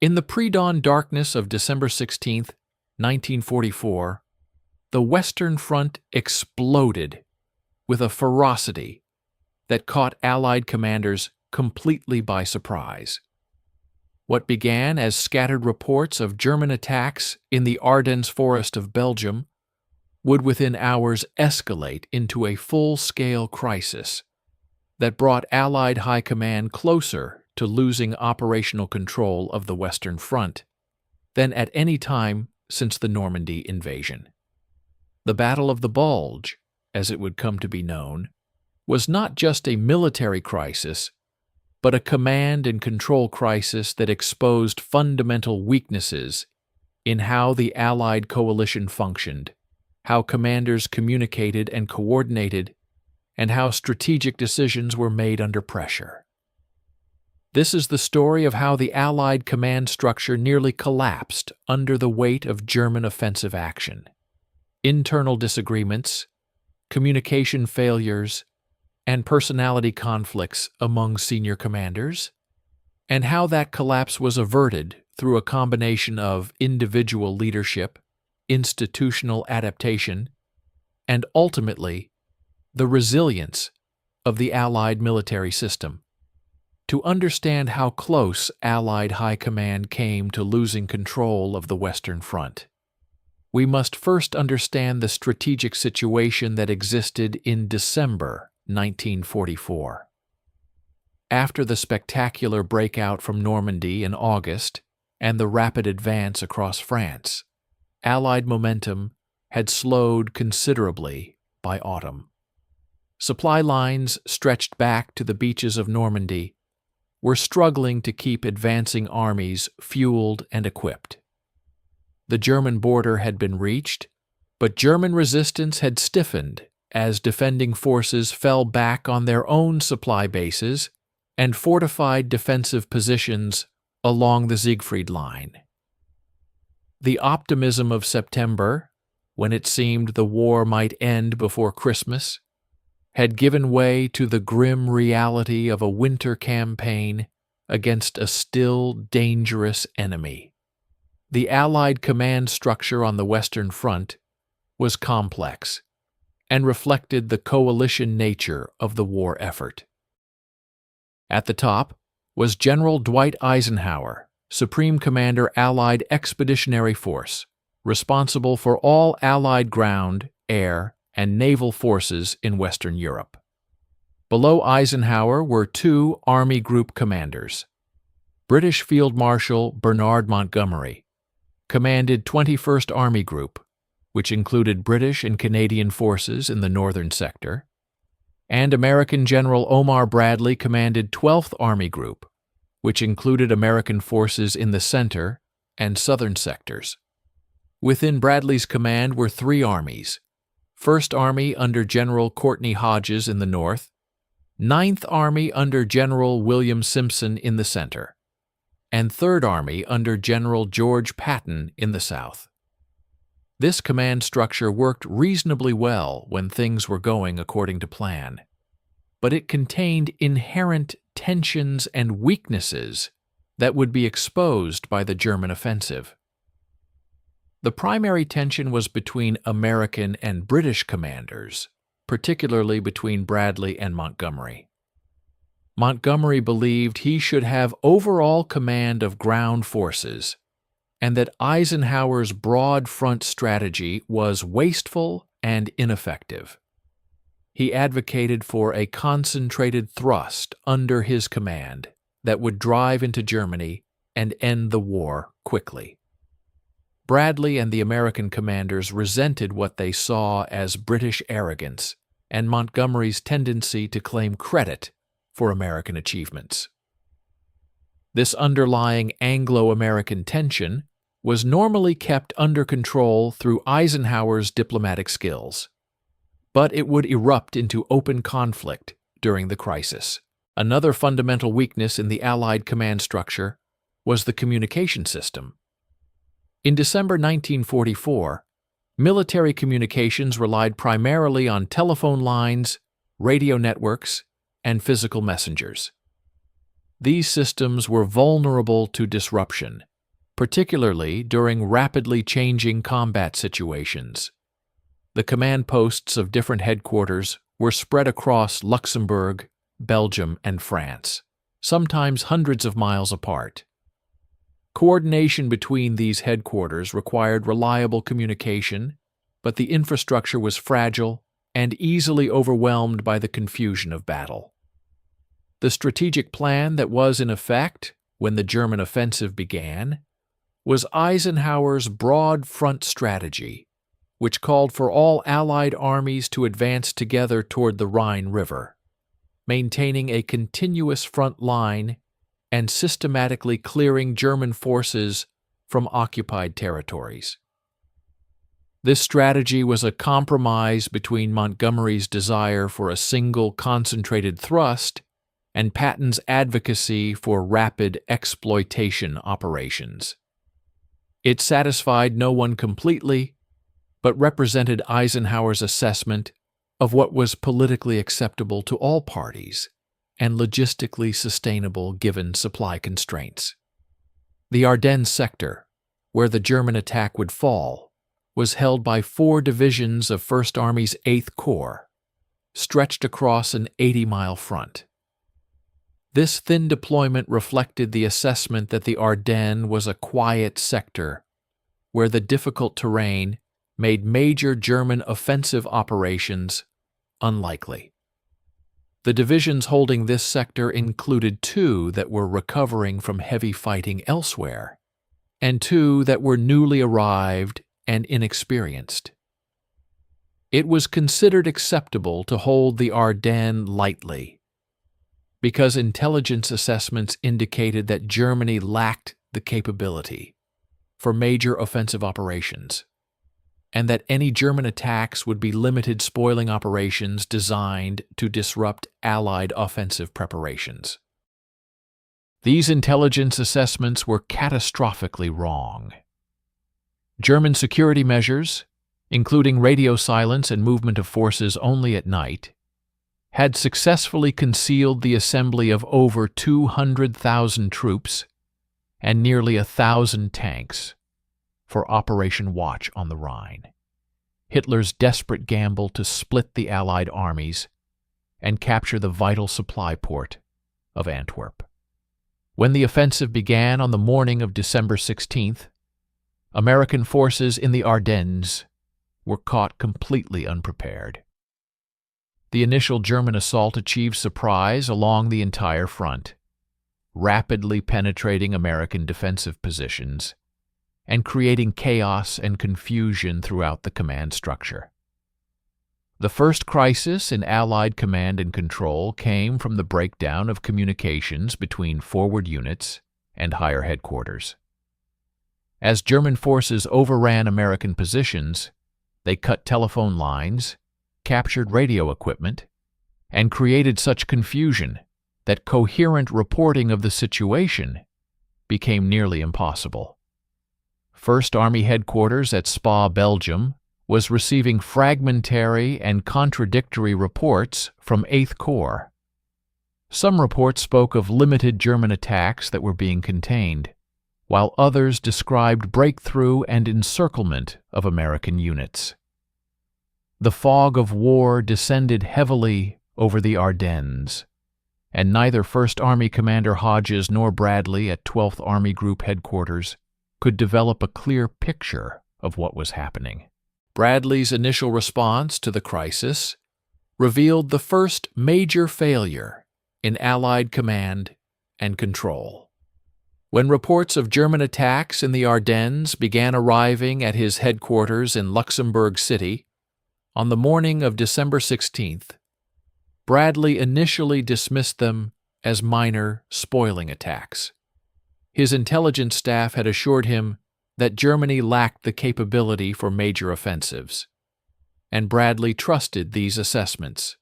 In the pre-dawn darkness of December 16, 1944, the Western Front exploded with a ferocity that caught Allied commanders completely by surprise. What began as scattered reports of German attacks in the Ardennes Forest of Belgium would within hours escalate into a full-scale crisis that brought Allied High Command closer to losing operational control of the Western Front than at any time since the Normandy invasion. The Battle of the Bulge, as it would come to be known, was not just a military crisis, but a command and control crisis that exposed fundamental weaknesses in how the Allied coalition functioned, how commanders communicated and coordinated, and how strategic decisions were made under pressure. This is the story of how the Allied command structure nearly collapsed under the weight of German offensive action. Internal disagreements, communication failures, and personality conflicts among senior commanders, and how that collapse was averted through a combination of individual leadership, institutional adaptation, and ultimately, the resilience of the Allied military system. To understand how close Allied High Command came to losing control of the Western Front, we must first understand the strategic situation that existed in December 1944. After the spectacular breakout from Normandy in August and the rapid advance across France, Allied momentum had slowed considerably by autumn. Supply lines stretched back to the beaches of Normandy were struggling to keep advancing armies fueled and equipped. The German border had been reached, but German resistance had stiffened as defending forces fell back on their own supply bases and fortified defensive positions along the Siegfried Line. The optimism of September, when it seemed the war might end before Christmas, had given way to the grim reality of a winter campaign against a still dangerous enemy. The Allied command structure on the Western Front was complex and reflected the coalition nature of the war effort. At the top was General Dwight Eisenhower, Supreme Commander Allied Expeditionary Force, responsible for all Allied ground, air, and naval forces in Western Europe. Below Eisenhower were two Army Group commanders. British Field Marshal Bernard Montgomery commanded 21st Army Group, which included British and Canadian forces in the northern sector, and American General Omar Bradley commanded 12th Army Group, which included American forces in the center and southern sectors. Within Bradley's command were three armies: 1st Army under General Courtney Hodges in the north, 9th Army under General William Simpson in the center, and 3rd Army under General George Patton in the south. This command structure worked reasonably well when things were going according to plan, but it contained inherent tensions and weaknesses that would be exposed by the German offensive. The primary tension was between American and British commanders, particularly between Bradley and Montgomery. Montgomery believed he should have overall command of ground forces, and that Eisenhower's broad front strategy was wasteful and ineffective. He advocated for a concentrated thrust under his command that would drive into Germany and end the war quickly. Bradley and the American commanders resented what they saw as British arrogance and Montgomery's tendency to claim credit for American achievements. This underlying Anglo-American tension was normally kept under control through Eisenhower's diplomatic skills, but it would erupt into open conflict during the crisis. Another fundamental weakness in the Allied command structure was the communication system. In December 1944, military communications relied primarily on telephone lines, radio networks, and physical messengers. These systems were vulnerable to disruption particularly during rapidly changing combat situations. The command posts of different headquarters were spread across Luxembourg, Belgium, and France, sometimes hundreds of miles apart. Coordination between these headquarters required reliable communication, but the infrastructure was fragile and easily overwhelmed by the confusion of battle. The strategic plan that was in effect when the German offensive began was Eisenhower's broad front strategy, which called for all Allied armies to advance together toward the Rhine River, maintaining a continuous front line and systematically clearing German forces from occupied territories. This strategy was a compromise between Montgomery's desire for a single concentrated thrust and Patton's advocacy for rapid exploitation operations. It satisfied no one completely, but represented Eisenhower's assessment of what was politically acceptable to all parties and logistically sustainable given supply constraints. The Ardennes sector, where the German attack would fall, was held by 4 divisions of First Army's 8th Corps, stretched across an 80-mile front. This thin deployment reflected the assessment that the Ardennes was a quiet sector where the difficult terrain made major German offensive operations unlikely. The divisions holding this sector included 2 that were recovering from heavy fighting elsewhere, and 2 that were newly arrived and inexperienced. It was considered acceptable to hold the Ardennes lightly, because intelligence assessments indicated that Germany lacked the capability for major offensive operations, and that any German attacks would be limited spoiling operations designed to disrupt Allied offensive preparations. These intelligence assessments were catastrophically wrong. German security measures, including radio silence and movement of forces only at night, had successfully concealed the assembly of over 200,000 troops and nearly 1,000 tanks for Operation Watch on the Rhine, Hitler's desperate gamble to split the Allied armies and capture the vital supply port of Antwerp. When the offensive began on the morning of December 16th, American forces in the Ardennes were caught completely unprepared. The initial German assault achieved surprise along the entire front, rapidly penetrating American defensive positions and creating chaos and confusion throughout the command structure. The first crisis in Allied command and control came from the breakdown of communications between forward units and higher headquarters. As German forces overran American positions, they cut telephone lines, captured radio equipment, and created such confusion that coherent reporting of the situation became nearly impossible. First Army headquarters at Spa, Belgium, was receiving fragmentary and contradictory reports from 8th Corps. Some reports spoke of limited German attacks that were being contained, while others described breakthrough and encirclement of American units. The fog of war descended heavily over the Ardennes, and neither First Army Commander Hodges nor Bradley at 12th Army Group headquarters could develop a clear picture of what was happening. Bradley's initial response to the crisis revealed the first major failure in Allied command and control. When reports of German attacks in the Ardennes began arriving at his headquarters in Luxembourg City on the morning of December 16th, Bradley initially dismissed them as minor spoiling attacks. His intelligence staff had assured him that Germany lacked the capability for major offensives, and Bradley trusted these assessments.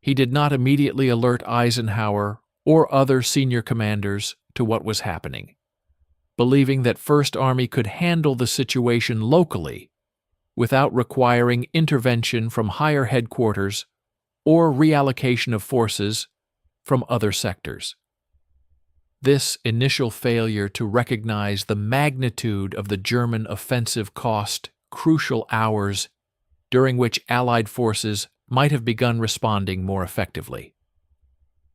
He did not immediately alert Eisenhower or other senior commanders to what was happening, believing that First Army could handle the situation locally without requiring intervention from higher headquarters or reallocation of forces from other sectors. This initial failure to recognize the magnitude of the German offensive cost crucial hours during which Allied forces might have begun responding more effectively.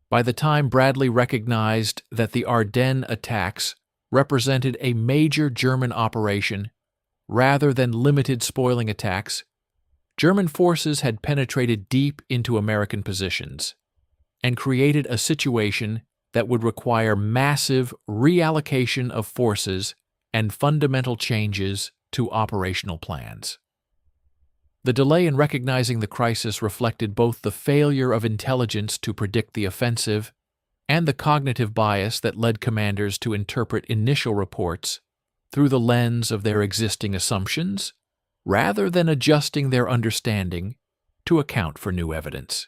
By the time Bradley recognized that the Ardennes attacks represented a major German operation rather than limited spoiling attacks, German forces had penetrated deep into American positions and created a situation that would require massive reallocation of forces and fundamental changes to operational plans. The delay in recognizing the crisis reflected both the failure of intelligence to predict the offensive and the cognitive bias that led commanders to interpret initial reports through the lens of their existing assumptions rather than adjusting their understanding to account for new evidence.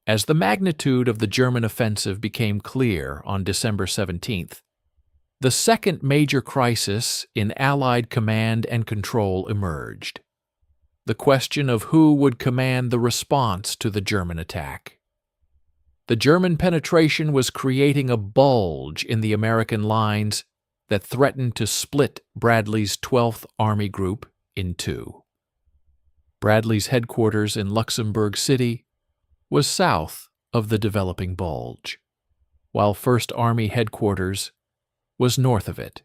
As the magnitude of the German offensive became clear on December 17th, the second major crisis in Allied command and control emerged: the question of who would command the response to the German attack. The German penetration was creating a bulge in the American lines that threatened to split Bradley's 12th Army Group in two. Bradley's headquarters in Luxembourg City was south of the developing Bulge, while 1st Army headquarters was north of it.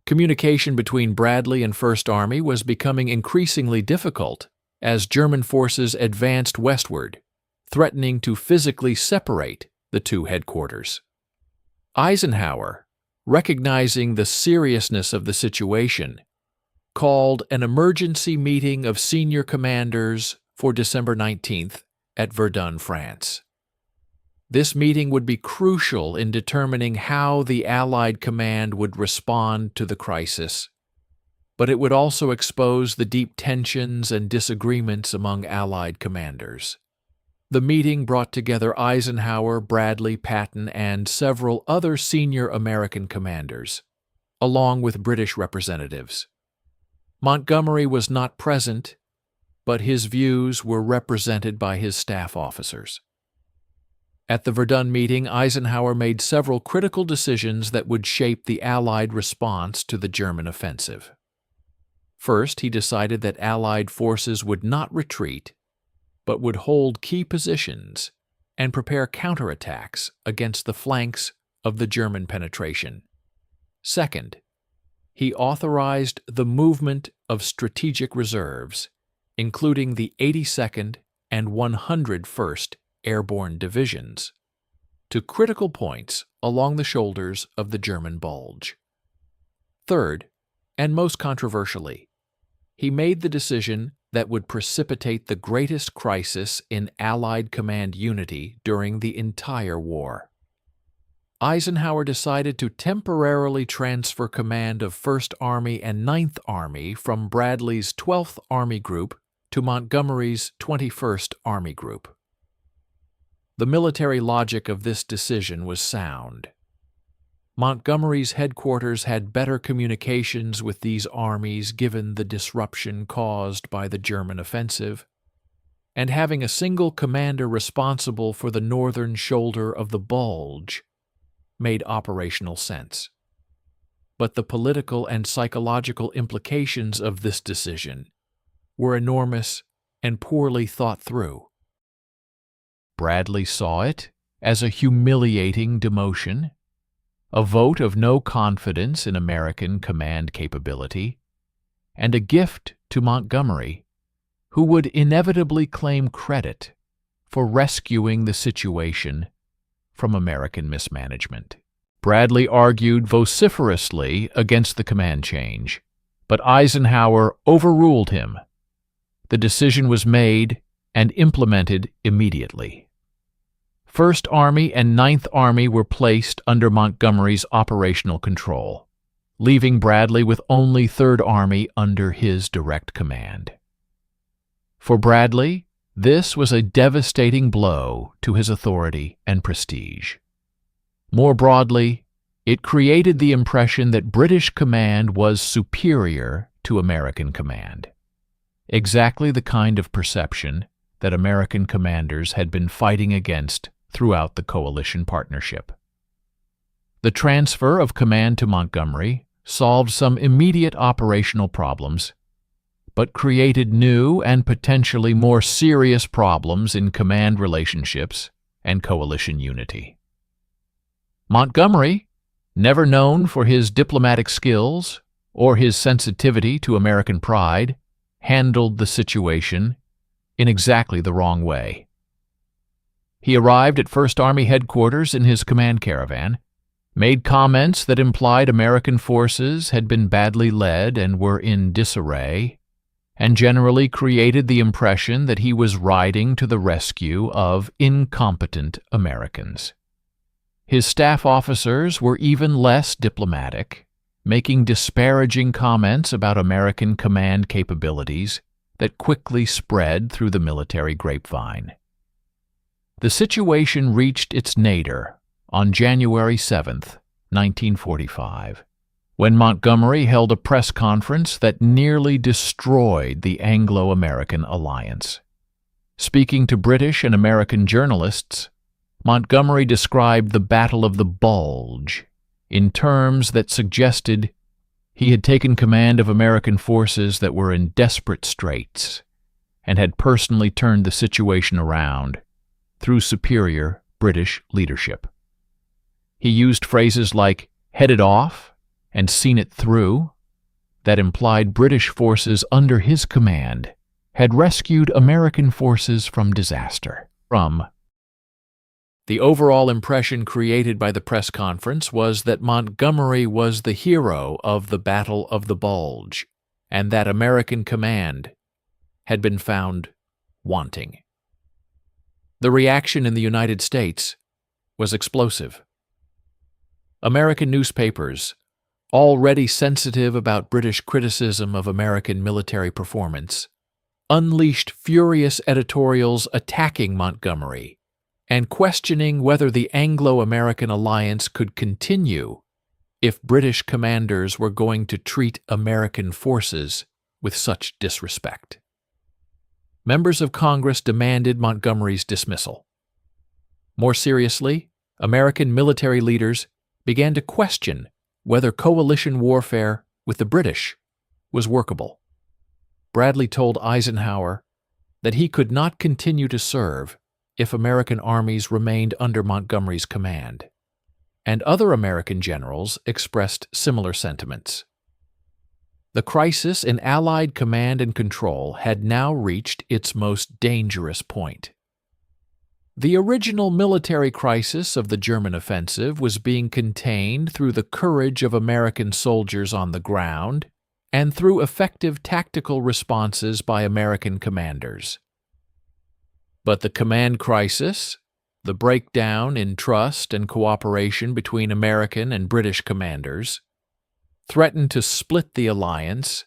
Communication between Bradley and 1st Army was becoming increasingly difficult as German forces advanced westward, threatening to physically separate the two headquarters. Eisenhower, recognizing the seriousness of the situation, called an emergency meeting of senior commanders for December 19th at Verdun, France. This meeting would be crucial in determining how the Allied command would respond to the crisis, but it would also expose the deep tensions and disagreements among Allied commanders. The meeting brought together Eisenhower, Bradley, Patton, and several other senior American commanders, along with British representatives. Montgomery was not present, but his views were represented by his staff officers. At the Verdun meeting, Eisenhower made several critical decisions that would shape the Allied response to the German offensive. First, he decided that Allied forces would not retreat, but would hold key positions and prepare counterattacks against the flanks of the German penetration. Second, he authorized the movement of strategic reserves, including the 82nd and 101st Airborne Divisions, to critical points along the shoulders of the German Bulge. Third, and most controversially, he made the decision that would precipitate the greatest crisis in Allied command unity during the entire war. Eisenhower decided to temporarily transfer command of 1st Army and 9th Army from Bradley's 12th Army Group to Montgomery's 21st Army Group. The military logic of this decision was sound. Montgomery's headquarters had better communications with these armies given the disruption caused by the German offensive, and having a single commander responsible for the northern shoulder of the Bulge made operational sense. But the political and psychological implications of this decision were enormous and poorly thought through. Bradley saw it as a humiliating demotion, a vote of no confidence in American command capability, and a gift to Montgomery, who would inevitably claim credit for rescuing the situation from American mismanagement. Bradley argued vociferously against the command change, but Eisenhower overruled him. The decision was made and implemented immediately. 1st Army and 9th Army were placed under Montgomery's operational control, leaving Bradley with only 3rd Army under his direct command. For Bradley, this was a devastating blow to his authority and prestige. More broadly, it created the impression that British command was superior to American command, exactly the kind of perception that American commanders had been fighting against throughout the coalition partnership. The transfer of command to Montgomery solved some immediate operational problems, but created new and potentially more serious problems in command relationships and coalition unity. Montgomery, never known for his diplomatic skills or his sensitivity to American pride, handled the situation in exactly the wrong way. He arrived at First Army headquarters in his command caravan, made comments that implied American forces had been badly led and were in disarray, and generally created the impression that he was riding to the rescue of incompetent Americans. His staff officers were even less diplomatic, making disparaging comments about American command capabilities that quickly spread through the military grapevine. The situation reached its nadir on January 7, 1945, when Montgomery held a press conference that nearly destroyed the Anglo-American alliance. Speaking to British and American journalists, Montgomery described the Battle of the Bulge in terms that suggested he had taken command of American forces that were in desperate straits and had personally turned the situation around through superior British leadership. He used phrases like "headed off" and "seen it through" that implied British forces under his command had rescued American forces from disaster. The overall impression created by the press conference was that Montgomery was the hero of the Battle of the Bulge, and that American command had been found wanting. The reaction in the United States was explosive. American newspapers, already sensitive about British criticism of American military performance, unleashed furious editorials attacking Montgomery and questioning whether the Anglo-American alliance could continue if British commanders were going to treat American forces with such disrespect. Members of Congress demanded Montgomery's dismissal. More seriously, American military leaders began to question whether coalition warfare with the British was workable. Bradley told Eisenhower that he could not continue to serve if American armies remained under Montgomery's command, and other American generals expressed similar sentiments. The crisis in Allied command and control had now reached its most dangerous point. The original military crisis of the German offensive was being contained through the courage of American soldiers on the ground and through effective tactical responses by American commanders. But the command crisis, the breakdown in trust and cooperation between American and British commanders, threatened to split the alliance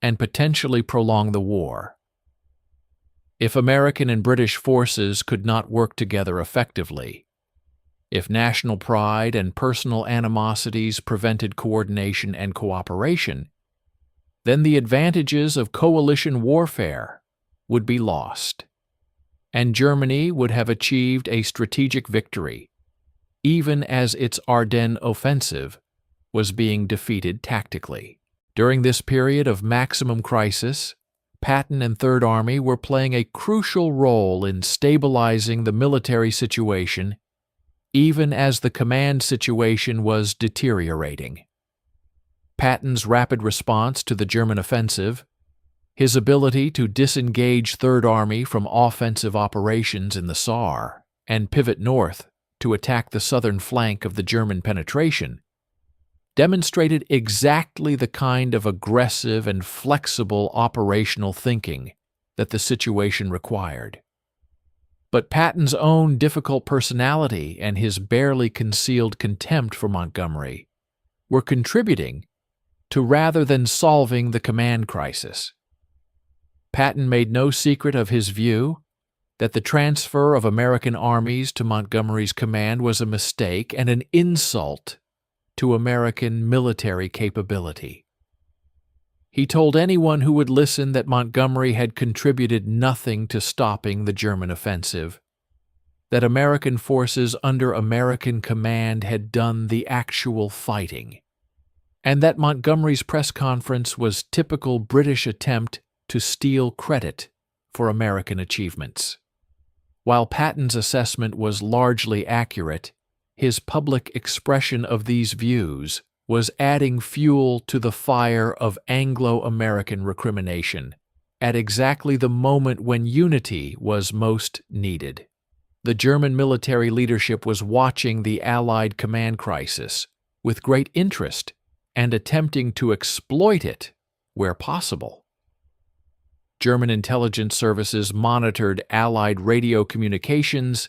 and potentially prolong the war. If American and British forces could not work together effectively, if national pride and personal animosities prevented coordination and cooperation, then the advantages of coalition warfare would be lost, and Germany would have achieved a strategic victory, even as its Ardennes offensive was being defeated tactically. During this period of maximum crisis, Patton and Third Army were playing a crucial role in stabilizing the military situation, even as the command situation was deteriorating. Patton's rapid response to the German offensive, his ability to disengage Third Army from offensive operations in the Saar and pivot north to attack the southern flank of the German penetration, demonstrated exactly the kind of aggressive and flexible operational thinking that the situation required. But Patton's own difficult personality and his barely concealed contempt for Montgomery were contributing to rather than solving the command crisis. Patton made no secret of his view that the transfer of American armies to Montgomery's command was a mistake and an insult to American military capability. He told anyone who would listen that Montgomery had contributed nothing to stopping the German offensive, that American forces under American command had done the actual fighting, and that Montgomery's press conference was typical British attempt to steal credit for American achievements. While Patton's assessment was largely accurate, his public expression of these views was adding fuel to the fire of Anglo-American recrimination at exactly the moment when unity was most needed. The German military leadership was watching the Allied command crisis with great interest and attempting to exploit it where possible. German intelligence services monitored Allied radio communications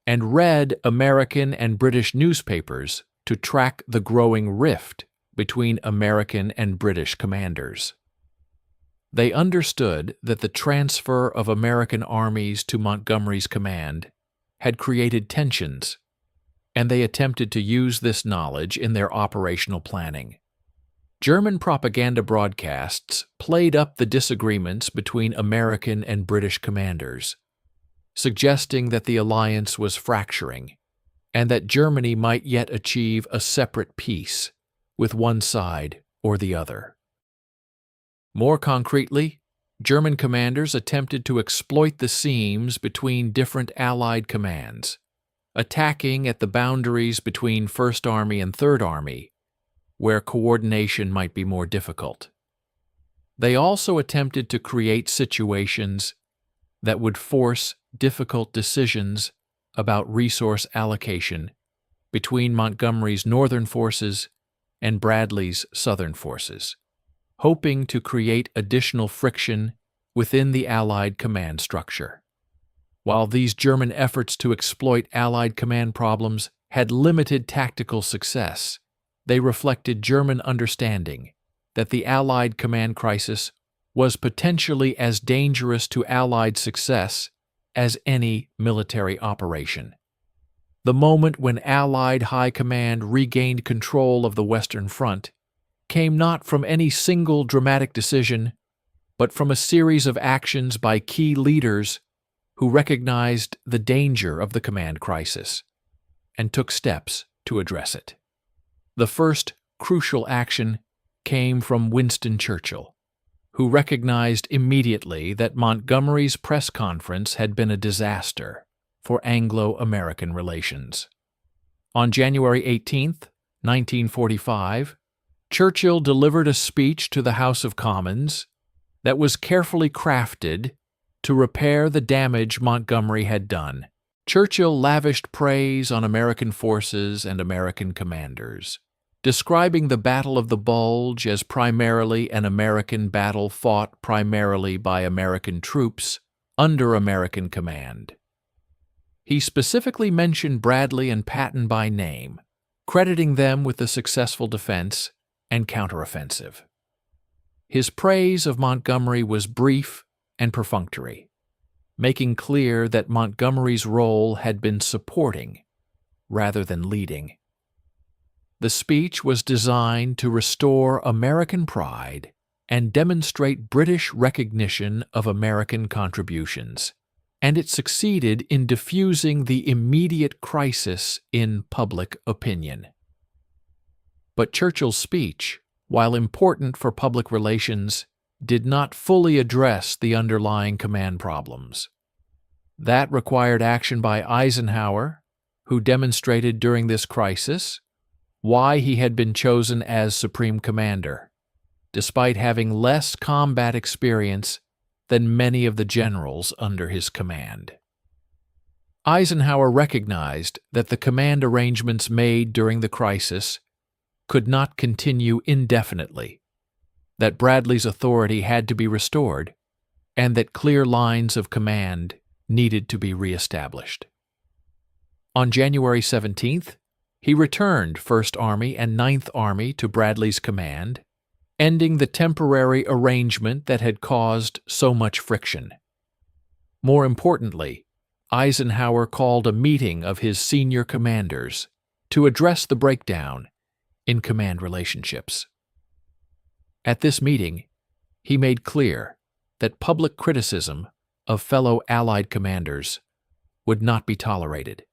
and read American and British newspapers to track the growing rift between American and British commanders. They understood that the transfer of American armies to Montgomery's command had created tensions, and they attempted to use this knowledge in their operational planning. German propaganda broadcasts played up the disagreements between American and British commanders, suggesting that the alliance was fracturing and that Germany might yet achieve a separate peace with one side or the other. More concretely, German commanders attempted to exploit the seams between different Allied commands, attacking at the boundaries between First Army and Third Army, where coordination might be more difficult. They also attempted to create situations that would force difficult decisions about resource allocation between Montgomery's northern forces and Bradley's southern forces, hoping to create additional friction within the Allied command structure. While these German efforts to exploit Allied command problems had limited tactical success, they reflected German understanding that the Allied command crisis was potentially as dangerous to Allied success as any military operation. The moment when Allied High Command regained control of the Western Front came not from any single dramatic decision, but from a series of actions by key leaders who recognized the danger of the command crisis and took steps to address it. The first crucial action came from Winston Churchill, who recognized immediately that Montgomery's press conference had been a disaster for Anglo-American relations. On January 18, 1945, Churchill delivered a speech to the House of Commons that was carefully crafted to repair the damage Montgomery had done. Churchill lavished praise on American forces and American commanders, describing the Battle of the Bulge as primarily an American battle fought primarily by American troops under American command. He specifically mentioned Bradley and Patton by name, crediting them with the successful defense and counteroffensive. His praise of Montgomery was brief and perfunctory, making clear that Montgomery's role had been supporting rather than leading. The speech was designed to restore American pride and demonstrate British recognition of American contributions, and it succeeded in diffusing the immediate crisis in public opinion. But Churchill's speech, while important for public relations, did not fully address the underlying command problems. That required action by Eisenhower, who demonstrated during this crisis why he had been chosen as Supreme Commander, despite having less combat experience than many of the generals under his command. Eisenhower recognized that the command arrangements made during the crisis could not continue indefinitely, that Bradley's authority had to be restored, and that clear lines of command needed to be reestablished. On January 17th, he returned First Army and Ninth Army to Bradley's command, ending the temporary arrangement that had caused so much friction. More importantly, Eisenhower called a meeting of his senior commanders to address the breakdown in command relationships. At this meeting, he made clear that public criticism of fellow Allied commanders would not be tolerated,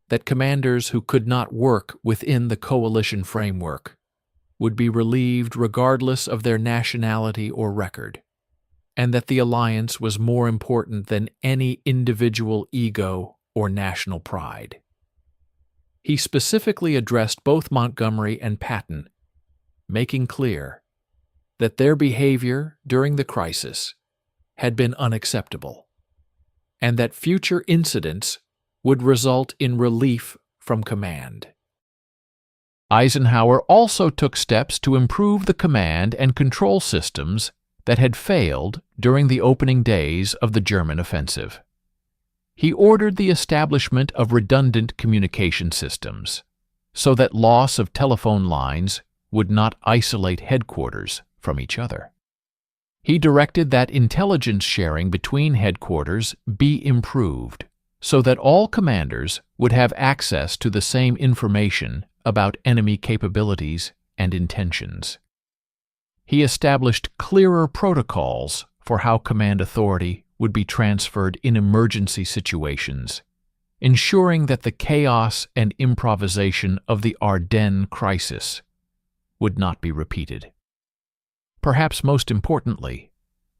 that commanders who could not work within the coalition framework would be relieved regardless of their nationality or record, and that the alliance was more important than any individual ego or national pride. He specifically addressed both Montgomery and Patton, making clear that their behavior during the crisis had been unacceptable, and that future incidents would result in relief from command. Eisenhower also took steps to improve the command and control systems that had failed during the opening days of the German offensive. He ordered the establishment of redundant communication systems so that loss of telephone lines would not isolate headquarters from each other. He directed that intelligence sharing between headquarters be improved so that all commanders would have access to the same information about enemy capabilities and intentions. He established clearer protocols for how command authority would be transferred in emergency situations, ensuring that the chaos and improvisation of the Ardennes crisis would not be repeated. Perhaps most importantly,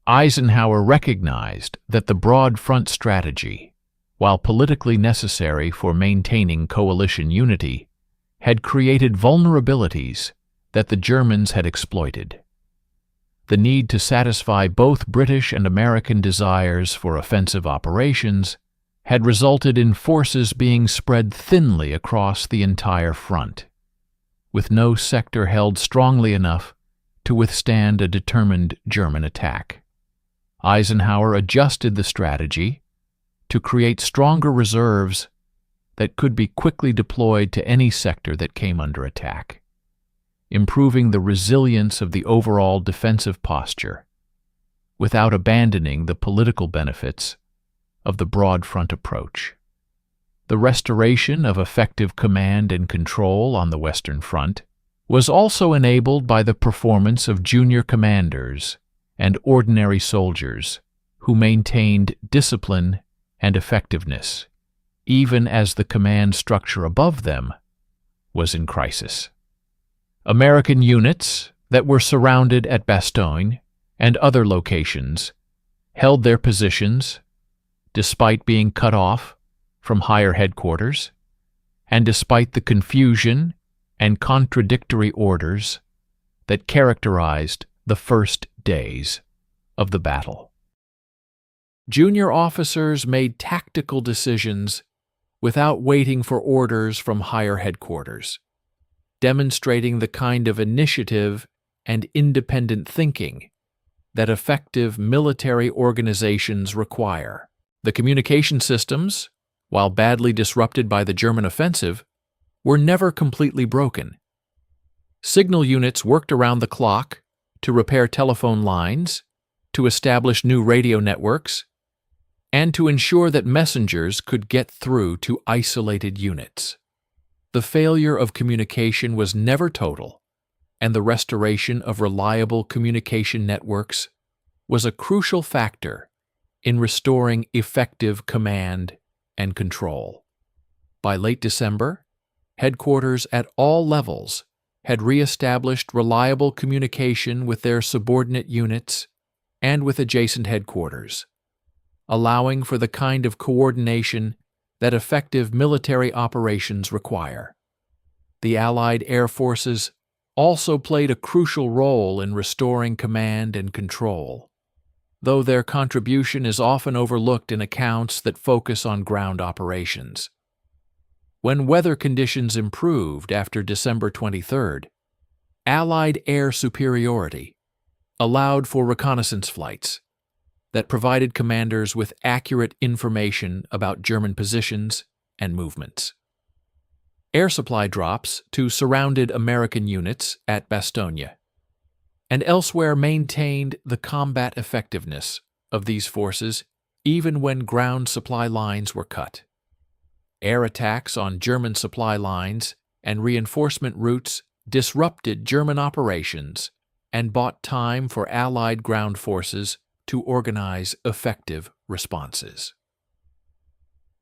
Eisenhower recognized that the broad front strategy, while politically necessary for maintaining coalition unity, had created vulnerabilities that the Germans had exploited. The need to satisfy both British and American desires for offensive operations had resulted in forces being spread thinly across the entire front, with no sector held strongly enough to withstand a determined German attack. Eisenhower adjusted the strategy to create stronger reserves that could be quickly deployed to any sector that came under attack, improving the resilience of the overall defensive posture without abandoning the political benefits of the broad front approach. The restoration of effective command and control on the Western Front was also enabled by the performance of junior commanders and ordinary soldiers who maintained discipline and effectiveness, even as the command structure above them was in crisis. American units that were surrounded at Bastogne and other locations held their positions despite being cut off from higher headquarters and despite the confusion and contradictory orders that characterized the first days of the battle. Junior officers made tactical decisions without waiting for orders from higher headquarters, demonstrating the kind of initiative and independent thinking that effective military organizations require. The communication systems, while badly disrupted by the German offensive, were never completely broken. Signal units worked around the clock to repair telephone lines, to establish new radio networks, and to ensure that messengers could get through to isolated units. The failure of communication was never total, and the restoration of reliable communication networks was a crucial factor in restoring effective command and control. By late December, headquarters at all levels had re-established reliable communication with their subordinate units and with adjacent headquarters, allowing for the kind of coordination that effective military operations require. The Allied air forces also played a crucial role in restoring command and control, though their contribution is often overlooked in accounts that focus on ground operations. When weather conditions improved after December 23rd, Allied air superiority allowed for reconnaissance flights that provided commanders with accurate information about German positions and movements. Air supply drops to surrounded American units at Bastogne and elsewhere maintained the combat effectiveness of these forces even when ground supply lines were cut. Air attacks on German supply lines and reinforcement routes disrupted German operations and bought time for Allied ground forces to organize effective responses.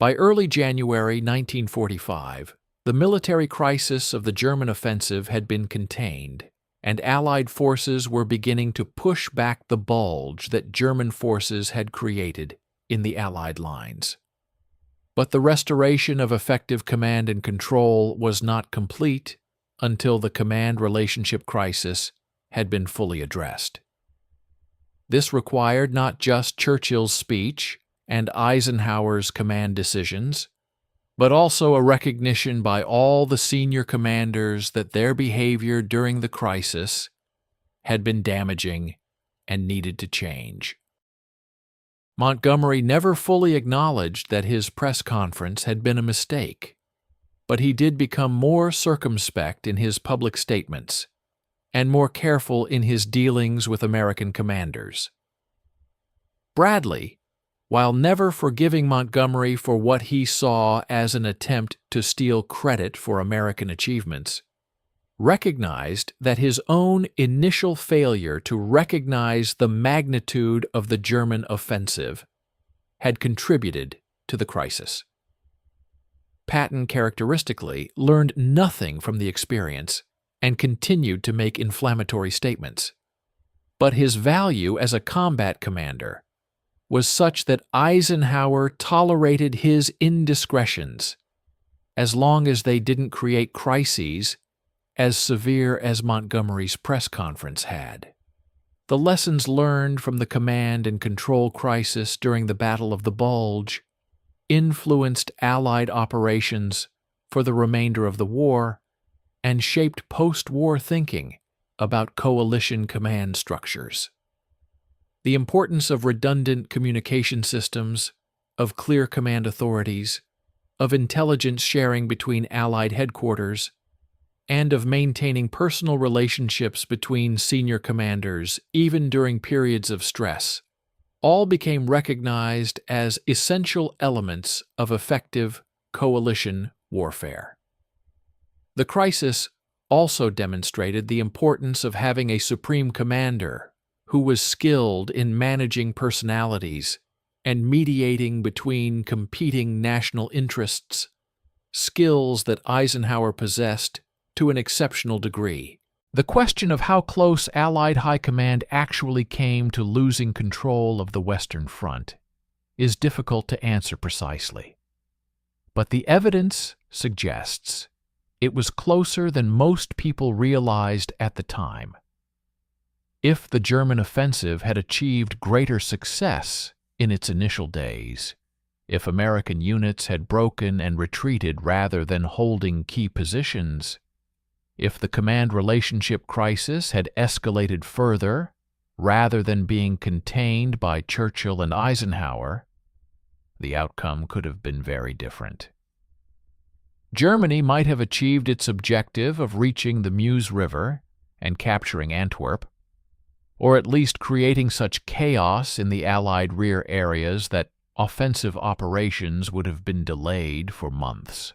By early January 1945, the military crisis of the German offensive had been contained, and Allied forces were beginning to push back the bulge that German forces had created in the Allied lines. But the restoration of effective command and control was not complete until the command relationship crisis had been fully addressed. This required not just Churchill's speech and Eisenhower's command decisions, but also a recognition by all the senior commanders that their behavior during the crisis had been damaging and needed to change. Montgomery never fully acknowledged that his press conference had been a mistake, but he did become more circumspect in his public statements and more careful in his dealings with American commanders. Bradley, while never forgiving Montgomery for what he saw as an attempt to steal credit for American achievements, recognized that his own initial failure to recognize the magnitude of the German offensive had contributed to the crisis. Patton characteristically learned nothing from the experience and continued to make inflammatory statements. But his value as a combat commander was such that Eisenhower tolerated his indiscretions as long as they didn't create crises as severe as Montgomery's press conference had. The lessons learned from the command and control crisis during the Battle of the Bulge influenced Allied operations for the remainder of the war and shaped post-war thinking about coalition command structures. The importance of redundant communication systems, of clear command authorities, of intelligence sharing between Allied headquarters, and of maintaining personal relationships between senior commanders even during periods of stress, all became recognized as essential elements of effective coalition warfare. The crisis also demonstrated the importance of having a supreme commander who was skilled in managing personalities and mediating between competing national interests, skills that Eisenhower possessed to an exceptional degree. The question of how close Allied High Command actually came to losing control of the Western Front is difficult to answer precisely. But the evidence suggests it was closer than most people realized at the time. If the German offensive had achieved greater success in its initial days, if American units had broken and retreated rather than holding key positions, if the command relationship crisis had escalated further rather than being contained by Churchill and Eisenhower, the outcome could have been very different. Germany might have achieved its objective of reaching the Meuse River and capturing Antwerp, or at least creating such chaos in the Allied rear areas that offensive operations would have been delayed for months.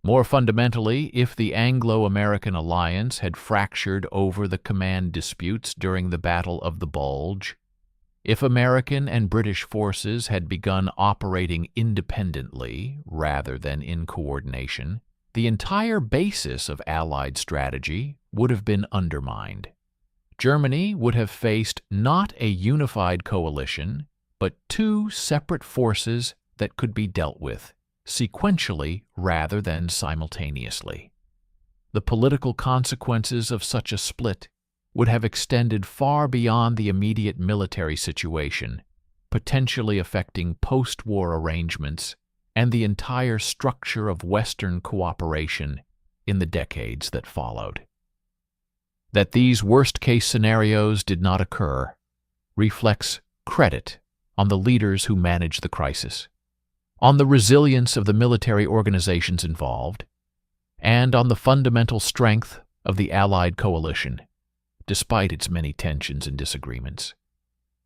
More fundamentally, if the Anglo-American alliance had fractured over the command disputes during the Battle of the Bulge, if American and British forces had begun operating independently rather than in coordination, the entire basis of Allied strategy would have been undermined. Germany would have faced not a unified coalition, but two separate forces that could be dealt with sequentially rather than simultaneously. The political consequences of such a split would have extended far beyond the immediate military situation, potentially affecting post-war arrangements and the entire structure of Western cooperation in the decades that followed. That these worst-case scenarios did not occur reflects credit on the leaders who managed the crisis, on the resilience of the military organizations involved, and on the fundamental strength of the Allied coalition, despite its many tensions and disagreements.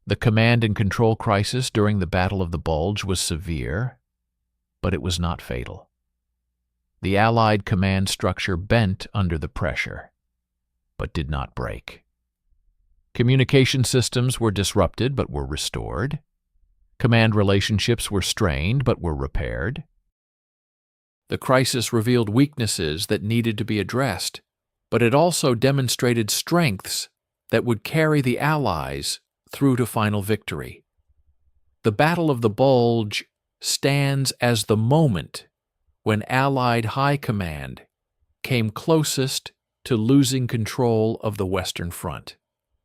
The command and control crisis during the Battle of the Bulge was severe, but it was not fatal. The Allied command structure bent under the pressure, but did not break. Communication systems were disrupted but were restored. Command relationships were strained but were repaired. The crisis revealed weaknesses that needed to be addressed, but it also demonstrated strengths that would carry the Allies through to final victory. The Battle of the Bulge stands as the moment when Allied High Command came closest to losing control of the Western Front,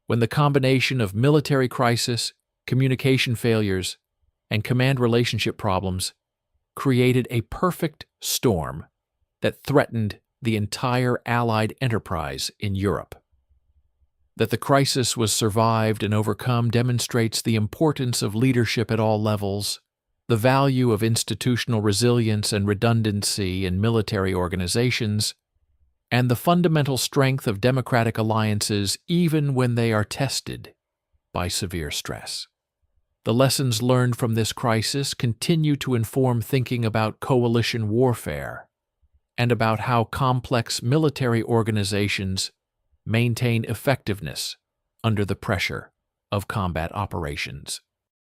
when the combination of military crisis, communication failures, and command relationship problems created a perfect storm that threatened the entire Allied enterprise in Europe. That the crisis was survived and overcome demonstrates the importance of leadership at all levels, the value of institutional resilience and redundancy in military organizations, and the fundamental strength of democratic alliances even when they are tested by severe stress. The lessons learned from this crisis continue to inform thinking about coalition warfare and about how complex military organizations maintain effectiveness under the pressure of combat operations.